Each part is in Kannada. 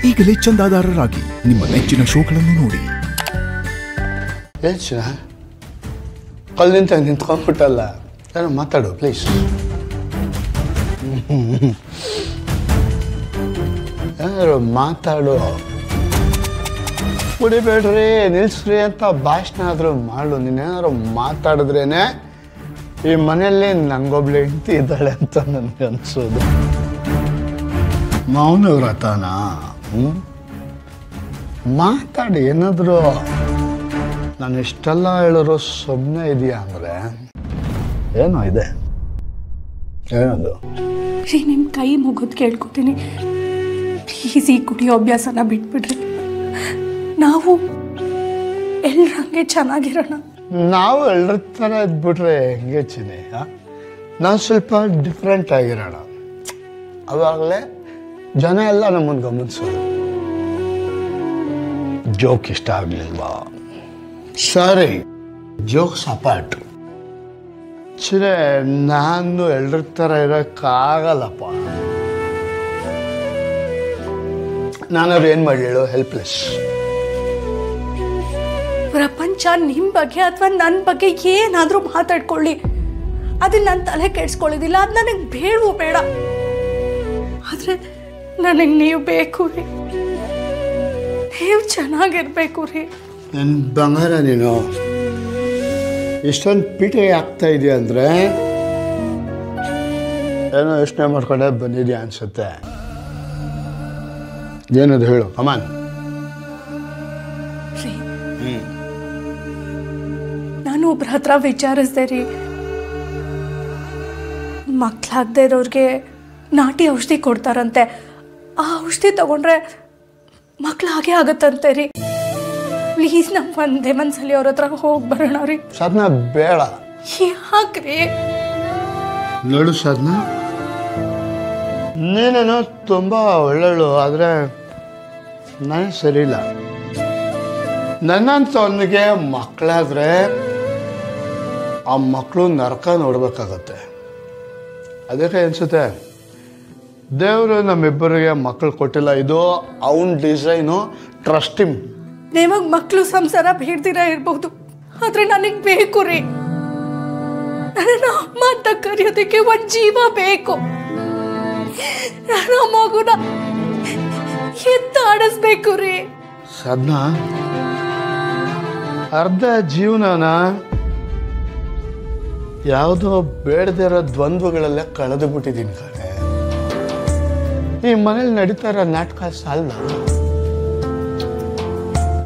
ಈಗಲೇ ಚಂದಾದಾರರಾಗಿ ನಿಮ್ಮ ನೆಚ್ಚಿನ ಶೋಗಳನ್ನು ನೋಡಿ. ಕಲ್ಲಿಂತ ನಿಂತ್ಕೊಂಡ್ಬಿಟ್ಟಲ್ಲ, ಯಾರೋ ಮಾತಾಡು ಪ್ಲೀಸ್. ಯಾರು ಮಾತಾಡು, ಕುಡಿಬೇಡ್ರಿ ನಿಲ್ಸ್ರಿ ಅಂತ ಭಾಷಣ ಆದರೂ ಮಾಡು. ನೀನೇನಾದ್ರು ಮಾತಾಡಿದ್ರೇನೆ ಈ ಮನೆಯಲ್ಲಿ ನಂಗೊಬ್ಳು ಹೆಂಡತಿ ಇದ್ದಾಳೆ ಅಂತ ನನಗೆ ಅನ್ಸೋದು. ಮೌನ ವ್ರತನ ಮಾತಾಡಿ ಏನಾದರೂ. ನಾನು ಇಷ್ಟೆಲ್ಲ ಹೇಳೋರು ಸುಮ್ಮನೆ ಇದೆಯಾ ಅಂದರೆ ಏನೋ ಇದೆ. ಏನದು ರೀ, ನಿಮ್ಮ ಕೈ ಮುಗಿದು ಕೇಳ್ಕೊತೀನಿ, ಪ್ಲೀಸ್ ಈ ಕುಡಿಯೋ ಅಭ್ಯಾಸನ ಬಿಟ್ಬಿಡ್ರಿ. ನಾವು ಎಲ್ಲರೂ ಹಂಗೆ ಚೆನ್ನಾಗಿರೋಣ. ನಾವು ಎಲ್ಲರ ಥರ ಇದ್ಬಿಟ್ರೆ ಹೆಂಗೆ ಚಿನ್ನಿ? ನಾವು ಸ್ವಲ್ಪ ಡಿಫ್ರೆಂಟ್ ಆಗಿರೋಣ, ಅವಾಗಲೇ ಜನ ಎಲ್ಲ ನಮ್ಮನ್ನು ಗಮನಿಸೋದು. ಜೋಕ್ ಇಷ್ಟ ಆಗಲಿಲ್ವಾ? ಸರಿ, ಜೋಕ್ಸ್ ಅಪಾರ್ಟ್. ಚಿರೆ, ನಾನು ಎಲ್ಲರ ಥರ ಇರೋಕ್ಕಾಗಲ್ಲಪ್ಪ. ನಾನಾದ್ರು ಏನು ಮಾಡಿ ಹೇಳು? ಹೆಲ್ಪ್ಲೆಸ್. ಪ್ರಪಂಚ ನಿಮ್ಮ ಬಗ್ಗೆ ಅಥವಾ ನನ್ನ ಬಗ್ಗೆ ಏನಾದರೂ ಮಾತಾಡ್ಕೊಳ್ಳಿ, ಅದನ್ನ ನನ್ನ ತಲೆ ಕೆಡ್ಸ್ಕೊಳ್ಳೋದಿಲ್ಲ. ಅದು ನನಗೆ ಬೇಡವೂ ಬೇಡ. ಆದರೆ ನನಗೆ ನೀವು ಬೇಕು ರೀ, ನೀವು ಚೆನ್ನಾಗಿರ್ಬೇಕು ರೀ. ನನ್ನ ಬಂಗಾರ, ನೀನು ಇಷ್ಟೊಂದು ಪೀಠೆ ಆಗ್ತಾ ಇದೆಯಾ ಅಂದರೆ ಏನೋ ಯೋಚನೆ ಮಾಡ್ಕೊಂಡೆ ಬಂದಿದ್ಯಾ ಅನ್ಸುತ್ತೆ. ಏನದು ಹೇಳು ಕಮಾನ್. ನಾನು ಒಬ್ರ ಹತ್ರ ವಿಚಾರಿಸ್ದೆ ರೀ, ಮಕ್ಕಳಾಗದೇ ಇರೋರಿಗೆ ನಾಟಿ ಔಷಧಿ ಕೊಡ್ತಾರಂತೆ. ಆ ಔಷಧಿ ತಗೊಂಡ್ರೆ ಮಕ್ಳು ಹಾಗೆ ಆಗತ್ತಂತೆ ರೀ. ಪ್ಲೀಸ್ ನಮ್ಮ ಒಂದೇ ಮನ್ಸಲ್ಲಿ ಅವ್ರ ಹತ್ರ ಹೋಗಿ ಬರೋಣ ರೀ. ಸಾಧನಾ ಬೇಡ. ಯಾಕ್ರಿ? ನೋಡು ಸಾಧನಾ, ನೀನೇನೋ ತುಂಬ ಒಳ್ಳೆಳು, ಆದರೆ ನಾನು ಸರಿ ಇಲ್ಲ. ನನ್ನಂಥವನಿಗೆ ಮಕ್ಕಳಾದರೆ ಆ ಮಕ್ಕಳು ನರಕ ನೋಡ್ಬೇಕಾಗತ್ತೆ. ಅದಕ್ಕೆ ಅನಿಸುತ್ತೆ ದೇವರು ನಮ್ಮಿಬ್ಬರಿಗೆ ಮಕ್ಕಳು ಕೊಟ್ಟಿಲ್ಲ, ಇದು ಅವನ ಡಿಸೈನು. Trust him. ನಿಮಗೆ ಮಕ್ಕಳು ಸಂಸಾರ ಬೇಡ್ದಿರ ಇರ್ಬೋದು, ಆದರೆ ನನಗೆ ಬೇಕು ರೀ. ನನ್ನ ಅಮ್ಮ ಅಂತ ಕರೆಯೋದಕ್ಕೆ ಒಂದು ಜೀವ ಬೇಕು. ನನ್ನ ಮಗುನ ಎತ್ತಾಡಿಸ್ಬೇಕು ರೀ. ಸಾಧನಾ, ಅರ್ಧ ಜೀವನನ ಯಾವುದೋ ಬೇಡದಿರೋ ದ್ವಂದ್ವಗಳೆಲ್ಲ ಕಳೆದು ಬಿಟ್ಟಿದ್ದೀನಿ ಕಣೆ. ಈ ಮನೇಲಿ ನಡೀತಾ ಇರೋ ನಾಟಕ ಸಾಲ.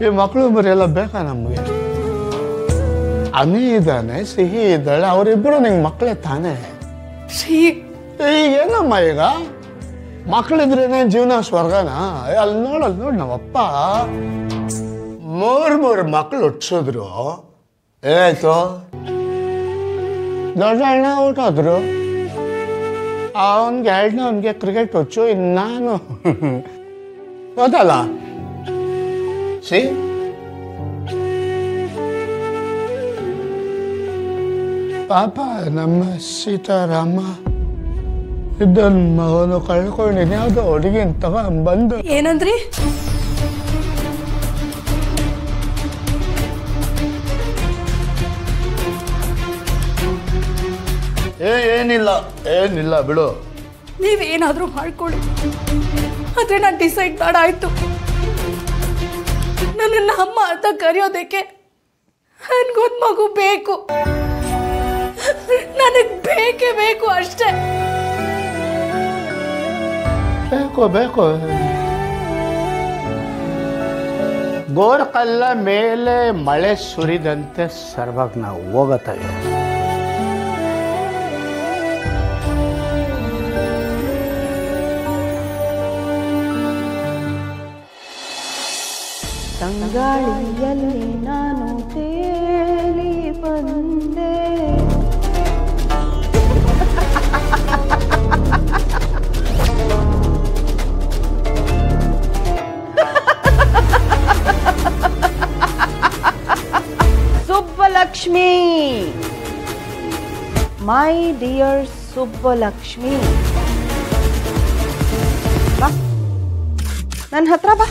ಈ ಮಕ್ಕಳು ಮರಿಯೆಲ್ಲ ಬೇಕಾ ನಮಗೆ? ಅನಿ ಇದ್ದಾನೆ, ಸಿಹಿ ಇದ್ದಾಳೆ, ಅವರಿಬ್ಬರು ನಿಂಗೆ ಮಕ್ಕಳೇ ತಾನೇ. ಏನಮ್ಮ ಈಗ ಮಕ್ಕಳಿದ್ರೇನೆ ಜೀವನ ಸ್ವರ್ಗನಾ? ಅಲ್ಲಿ ನೋಡಿ ನಮ್ಮಪ್ಪ ಮೂರು ಮಕ್ಕಳು ಹುಟ್ಟಿಸಿದ್ರು. ಏನಾಯ್ತು? ದೊಡ್ಡ ಅಣ್ಣ ಊಟದ್ರು, ಅವನಿಗೆ ಎರಡನೇ ಅವನಿಗೆ ಕ್ರಿಕೆಟ್ ಹುಚ್ಚು, ಇನ್ನು ನಾನು ಗೊತ್ತಲ್ಲ. ಸಿ ಪಾಪ ನಮ್ಮ ಸೀತಾರಾಮ ಇದ್ದನ್ ಮಗನು ಕಳ್ಕೊಂಡಿನಿ. ಯಾವುದೋ ಹುಡುಗಿನ ತಗೊಂಡ್ಬಂದು. ಏನಂದ್ರಿ? ಏನಿಲ್ಲ ಬಿಡು. ನೀವೇನಾದ್ರೂ ಮಾಡ್ಕೊಳ್ಳಿ, ಆದ್ರೆ ನಾನು ಡಿಸೈಡ್ ಮಾಡಾಯ್ತು. ನನ್ನ ಅಮ್ಮ ಅಂತ ಕರೆಯೋದಕ್ಕೆ ನನ್ಗೊಂದು ಮಗು ಬೇಕು. ನನಗೆ ಬೇಕೇ ಬೇಕು ಅಷ್ಟೇ. ಬೇಕು ಗೋರಕಲ್ಲ ಮೇಲೆ ಮಳೆ ಸುರಿದಂತೆ ಸರ್ವಾಗ ನಾವು ಹೋಗತ್ತ. ತಂಗಾಳಿಯಲ್ಲಿ ನಾನು ತೇಲಿ ಬಂದೆ. ಸುಬ್ಬಲಕ್ಷ್ಮಿ, ಮೈ ಡಿಯರ್ ಸುಬ್ಬಲಕ್ಷ್ಮಿ, ನನ್ನ ಹತ್ರ ಬಾ,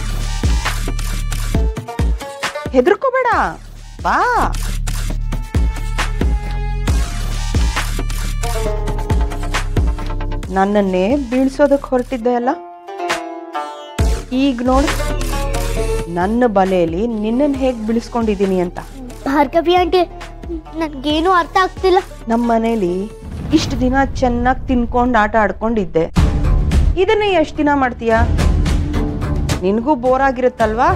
ಹೆದರ್ಕೋಬೇಡ, ಬಾ. ನನ್ನನ್ನೇ ಬೀಳ್ಸೋದಕ್ಕೆ ಹೊರಟಿದ್ದೆ ಅಲ್ಲ, ಈಗ ನೋಡು ನನ್ನ ಬಲೆಯಲ್ಲಿ ನಿನ್ನನ್ನು ಹೇಗೆ ಬೀಳಿಸ್ಕೊಂಡಿದ್ದೀನಿ ಅಂತ. ಭಾರ್ಗವಿ ಆಂಟಿ, ನನ್ಗೇನು ಅರ್ಥ ಆಗ್ತಿಲ್ಲ. ನಮ್ಮ ಮನೇಲಿ ಇಷ್ಟು ದಿನ ಚೆನ್ನಾಗಿ ತಿನ್ಕೊಂಡು ಆಟ ಆಡ್ಕೊಂಡಿದ್ದೆ, ಇದನ್ನೇ ಎಷ್ಟು ದಿನ ಮಾಡ್ತೀಯ? ನಿನಗೂ ಬೋರ್ ಆಗಿರುತ್ತಲ್ವಾ,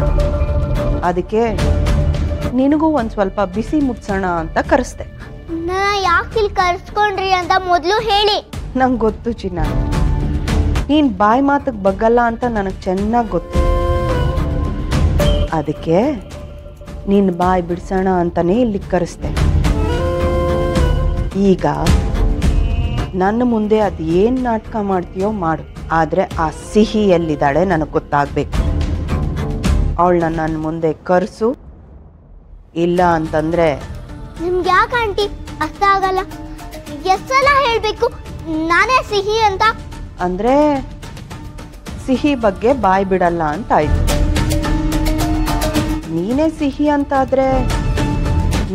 ಅದಕ್ಕೆ ನಿನಗೂ ಒಂದು ಸ್ವಲ್ಪ ಬಿಸಿ ಮುಟ್ಸೋಣ ಅಂತ ಕರೆಸ್ದೆ. ಯಾಕೆ ಇಲ್ಲಿ ಕರ್ಸ್ಕೊಂಡ್ರಿ ಅಂತ ಮೊದಲು ಹೇಳಿ. ನಂಗೆ ಗೊತ್ತು ಚಿನ್ನ, ನೀನು ಬಾಯಿ ಮಾತಿಗೆ ಬಗ್ಗಲ್ಲ ಅಂತ ನನಗೆ ಚೆನ್ನಾಗಿ ಗೊತ್ತು. ಅದಕ್ಕೆ ನೀನು ಬಾಯಿ ಬಿಡ್ಸೋಣ ಅಂತಾನೆ ಇಲ್ಲಿ ಕರೆಸ್ದೆ. ಈಗ ನನ್ನ ಮುಂದೆ ಅದು ಏನು ನಾಟಕ ಮಾಡ್ತೀಯೋ ಮಾಡು, ಆದರೆ ಆ ಸಿಹಿ ಎಲ್ಲಿದ್ದಾಳೆ ನನಗೆ ಗೊತ್ತಾಗಬೇಕು. ಅವಳನ್ನ ನನ್ನ ಮುಂದೆ ಕರೆಸು, ಇಲ್ಲ ಅಂತಂದರೆ. ನಿಮ್ಗೆ ಯಾಕೆ ಆಂಟಿ ಅರ್ಥ ಆಗಲ್ಲ? ಎಷ್ಟೆಲ್ಲ ಹೇಳಬೇಕು ನಾನೇ ಸಿಹಿ ಅಂತ? ಅಂದರೆ ಸಿಹಿ ಬಗ್ಗೆ ಬಾಯಿ ಬಿಡಲ್ಲ ಅಂತ ಆಯ್ತು. ನೀನೇ ಸಿಹಿ ಅಂತಾದರೆ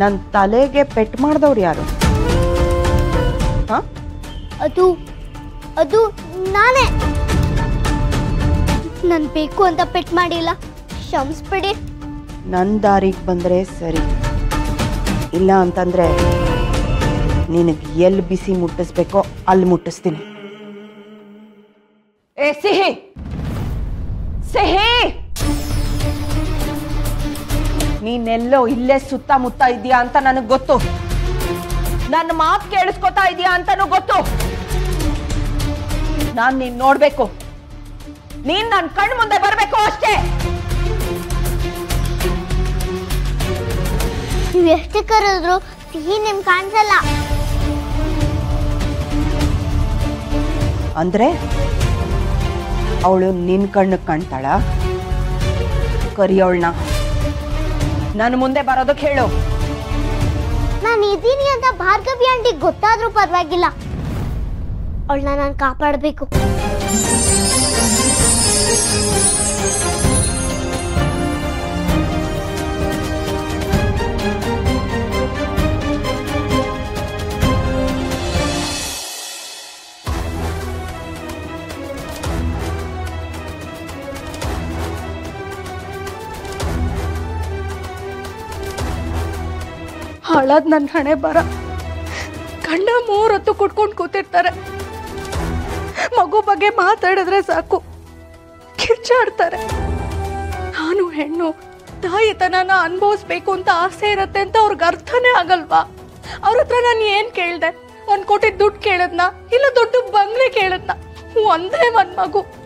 ನನ್ನ ತಲೆಗೆ ಪೆಟ್ಟು ಮಾಡಿದವ್ರು ಯಾರು? ಹಾಂ, ಅದು ನಾನೇ. ನನ್ ಬೇಕು ಅಂತ ಪೆಟ್ ಮಾಡಿಲ್ಲ, ಕ್ಷಮಿಸ್ಬಿಡಿ. ನನ್ನ ದಾರಿಗೆ ಬಂದರೆ ಸರಿ, ಇಲ್ಲ ಅಂತಂದರೆ ನಿನಗೆ ಎಲ್ಲಿ ಬಿಸಿ ಮುಟ್ಟಿಸ್ಬೇಕೋ ಅಲ್ಲಿ ಮುಟ್ಟಿಸ್ತೀನಿ. ಏ ಸಿಹಿ, ಸಿಹಿ, ನೀನೆಲ್ಲೋ ಇಲ್ಲೇ ಸುತ್ತಮುತ್ತ ಇದೆಯಾ ಅಂತ ನನಗೆ ಗೊತ್ತು. ನನ್ನ ಮಾತು ಕೇಳಿಸ್ಕೊತಾ ಇದೆಯಾ ಅಂತಾನೂ ಗೊತ್ತು. ನಾನು ನೀನ್ ನೋಡ್ಬೇಕು, ನೀನ್ ನನ್ನ ಕಣ್ಣು ಮುಂದೆ ಬರಬೇಕು ಅಷ್ಟೇ. ನೀವ್ ಎಷ್ಟು ಕರೆದ್ರು ಸಿಹಿ ನಿಮ್ ಕಾಣಿಸಲ್ಲ. ಅಂದ್ರೆ ಅವಳು ನಿನ್ ಕಣ್ಣು ಕಾಣ್ತಾಳ? ಕರಿಯವಳನ್ನ ನನ್ನ ಮುಂದೆ ಬರೋದಕ್ಕೆ ಹೇಳು. ನಾನು ಇದೀನಿ ಅಂತ ಭಾರ್ಗವಿ ಆಂಟಿ ಗೊತ್ತಾದ್ರೂ ಪರವಾಗಿಲ್ಲ, ಅವಳನ್ನ ನಾನು ಕಾಪಾಡಬೇಕು. ಹಾಳಾದ್ ನನ್ನ ಹಣೆ ಬರ. ಗಂಡ 3 ಹೊತ್ತು ಕುಟ್ಕೊಂಡು ಕೂತಿರ್ತಾರೆ, ಮಗು ಬಗ್ಗೆ ಮಾತಾಡಿದ್ರೆ ಸಾಕು ಕಿರ್ಚಾಡ್ತಾರೆ. ನಾನು ಹೆಣ್ಣು, ತಾಯಿತನನ ಅನುಭವಿಸ್ಬೇಕು ಅಂತ ಆಸೆ ಇರತ್ತೆ ಅಂತ ಅವ್ರಿಗೆ ಅರ್ಥನೇ ಆಗಲ್ವಾ? ಅವ್ರ ಹತ್ರ ನಾನು ಏನ್ ಕೇಳ್ದೆ? 1 ಕೋಟಿ ದುಡ್ಡು ಕೇಳದ್ನ, ಇಲ್ಲ ದೊಡ್ಡ ಬಂಗ್ಲೆ ಕೇಳದ್ನ? ಒಂದೇ ಒಂದ್ ಮಗು,